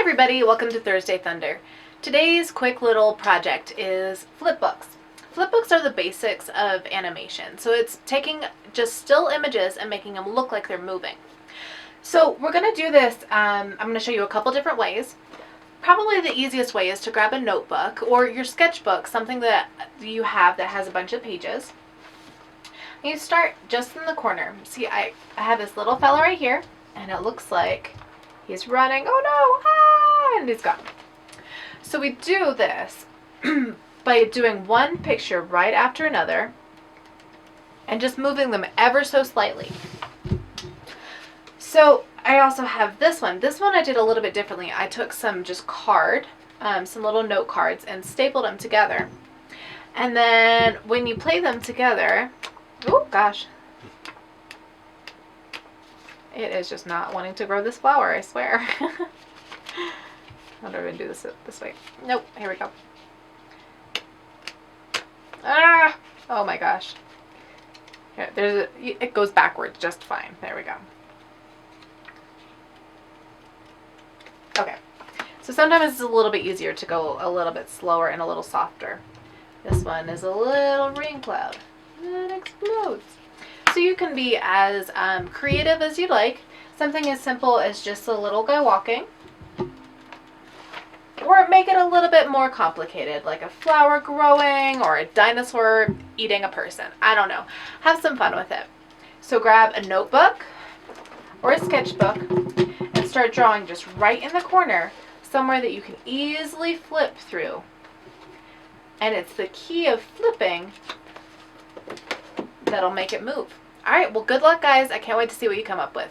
everybody, welcome to Thursday Thunder. Today's quick little project is flipbooks. Flipbooks are the basics of animation. So it's taking just still images and making them look like they're moving. So we're going to do this, I'm going to show you a couple different ways. Probably the easiest way is to grab a notebook or your sketchbook, something that you have that has a bunch of pages. And you start just in the corner. See, I have this little fella right here, and it looks like he's running. Oh no! Ah! And he's gone. So we do this by doing one picture right after another and just moving them ever so slightly. So I also have this one. This one I did a little bit differently. I took some just card, some little note cards, and stapled them together. And then when you play them together, oh gosh, it is just not wanting to grow this flower, I swear. How do I even do this way? Nope, here we go. Ah! Oh my gosh. Here, it goes backwards just fine. There we go. Okay, so sometimes it's a little bit easier to go a little bit slower and a little softer. This one is a little rain cloud. It explodes. So you can be as creative as you like. Something as simple as just a little guy walking. Or make it a little bit more complicated, like a flower growing or a dinosaur eating a person. I don't know. Have some fun with it. So grab a notebook or a sketchbook and start drawing just right in the corner, somewhere that you can easily flip through. And it's the key of flipping that'll make it move. All right, well, good luck, guys. I can't wait to see what you come up with.